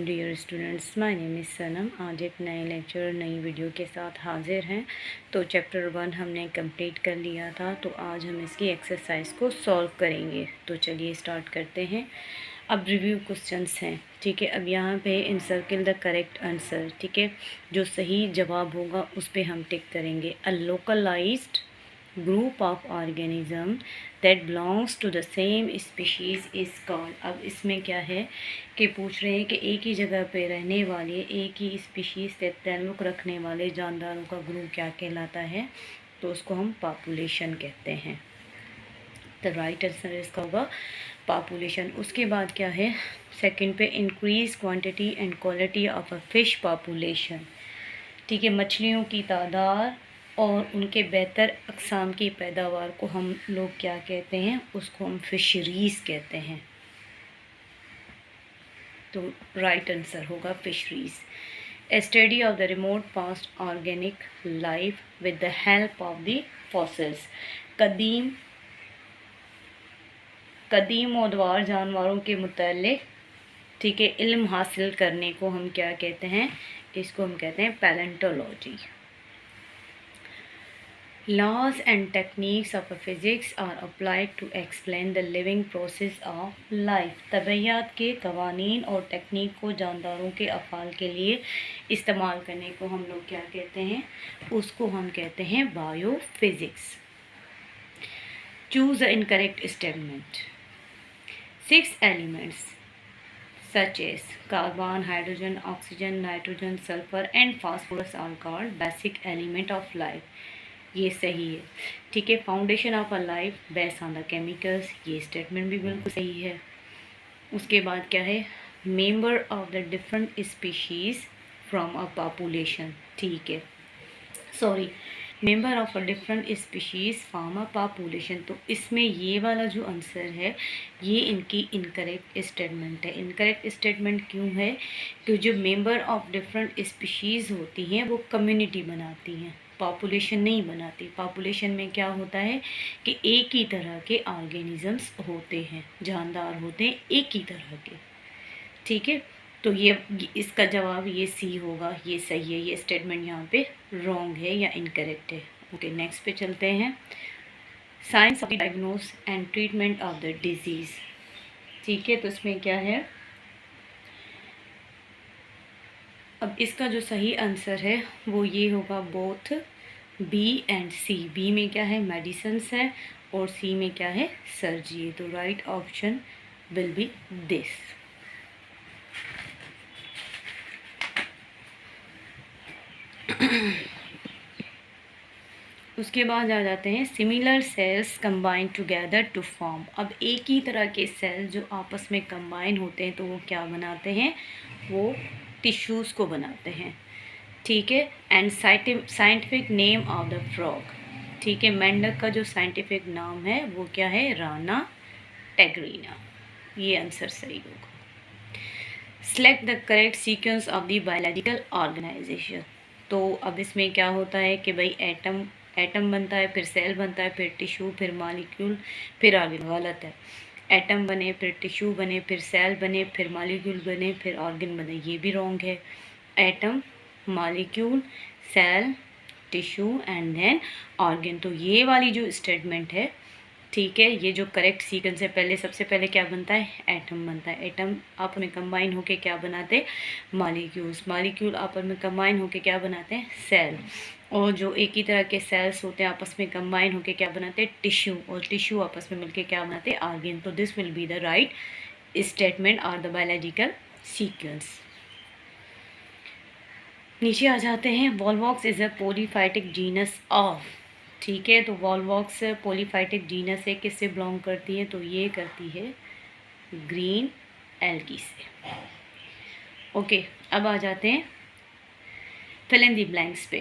Dear students, my name is Sanam. आज एक नए लेक्चर नई वीडियो के साथ हाजिर हैं। तो चैप्टर 1 हमने कंप्लीट कर लिया था, तो आज हम इसकी एक्सरसाइज को सॉल्व करेंगे। तो चलिए स्टार्ट करते हैं। अब रिव्यू क्वेश्चंस हैं, ठीक है। अब यहाँ पे इनसर्किल द करेक्ट आंसर, ठीक है। जो सही जवाब होगा उस पर हम टिक करेंगे। A localized group of organism that belongs to the same species is called. अब इसमें क्या है कि पूछ रहे हैं कि एक ही जगह पे रहने वाले, एक ही स्पीशीज़ से ताल्लुक़ रखने वाले जानदारों का ग्रुप क्या कहलाता है, तो उसको हम पॉपुलेशन कहते हैं। द राइट आंसर इसका होगा पॉपुलेशन। उसके बाद क्या है सेकंड पे, increase quantity and quality of a fish population, ठीक है। मछलियों की तादाद और उनके बेहतर अक़साम की पैदावार को हम लोग क्या कहते हैं, उसको हम फिशरीज़ कहते हैं। तो राइट आंसर होगा fisheries. A study of the remote past organic life with the help of the fossils. कदीम मौदवार जानवरों के मुताल्लिक़, ठीक है, इल्म हासिल करने को हम क्या कहते हैं, इसको हम कहते हैं palaeontology. Laws and techniques of physics are applied to explain the living process of life. तबैयात के कवानीन और टेक्निक को जानदारों के अफ़ाल के लिए इस्तेमाल करने को हम लोग क्या कहते हैं, उसको हम कहते हैं biophysics. Choose the incorrect statement. 6 elements such as carbon, hydrogen, oxygen, nitrogen, sulfur and phosphorus are called basic element of life. ये सही है, ठीक है। Foundation of a life based on the chemicals, ये स्टेटमेंट भी बिल्कुल सही है। उसके बाद क्या है, member of the different species from a population, ठीक है, sorry, member of a different species from a population. तो इसमें ये वाला जो आंसर है ये इनकी इनकरेक्ट स्टेटमेंट है। इनकरेक्ट स्टेटमेंट क्यों है कि जो मेंबर ऑफ डिफरेंट स्पीशीज़ होती हैं वो कम्युनिटी बनाती हैं, पॉपुलेशन नहीं बनाती। पॉपुलेशन में क्या होता है कि एक ही तरह के ऑर्गेनिजम्स होते हैं, जानदार होते हैं एक ही तरह के, ठीक है। तो ये इसका जवाब ये सी होगा, ये सही है। ये स्टेटमेंट यहाँ पे रॉन्ग है या इनकरेक्ट है। ओके, नेक्स्ट पे चलते हैं। Science of diagnose and treatment of the disease, ठीक है। तो इसमें क्या है, अब इसका जो सही आंसर है वो ये होगा both B and C. B में क्या है, मेडिसिन्स है, और सी में क्या है, सर्जरी। तो right option will be this. उसके बाद आ जाते हैं similar cells combine together to form. अब एक ही तरह के सेल जो आपस में कंबाइन होते हैं तो वो क्या बनाते हैं, वो टिश्यूज़ को बनाते हैं, ठीक है। And scientific name of the frog, ठीक है। मेंढक का जो साइंटिफिक नाम है वो क्या है, राना टेग्रीना। ये आंसर सही होगा। Select the correct sequence of the biological organisation. तो अब इसमें क्या होता है कि भाई एटम बनता है, फिर सेल बनता है, फिर टिश्यू, फिर मॉलिक्यूल, फिर ऑर्गन। गलत है। एटम बने, फिर टिश्यू बने, फिर सेल बने, फिर मॉलिक्यूल बने, फिर ऑर्गन बने, ये भी रॉन्ग है। Atom, molecule, cell, tissue and then organ. तो ये वाली जो स्टेटमेंट है, ठीक है, ये जो करेक्ट सीक्वेंस है, पहले सबसे पहले क्या बनता है, एटम बनता है। एटम आपस में कंबाइन होके क्या बनाते हैं, मॉलिक्यूल्स। मॉलिक्यूल आपस में कंबाइन होके क्या बनाते हैं, सेल। और जो एक ही तरह के सेल्स होते हैं आपस में कंबाइन होके क्या बनाते हैं, टिश्यू। और टिश्यू आपस में मिलके क्या बनाते हैं, ऑर्गन। तो this will be the right statement और द बायोलॉजिकल सीक्वेंस। नीचे आ जाते हैं। Volvox is a polyphytic genus of, ठीक है। तो वॉल्वॉक्स पॉलीफाइटिक जीनस है, किससे बिलोंग करती है, तो ये करती है ग्रीन एल्गी से। ओके, अब आ जाते हैं फिल इन द ब्लैंक्स पे।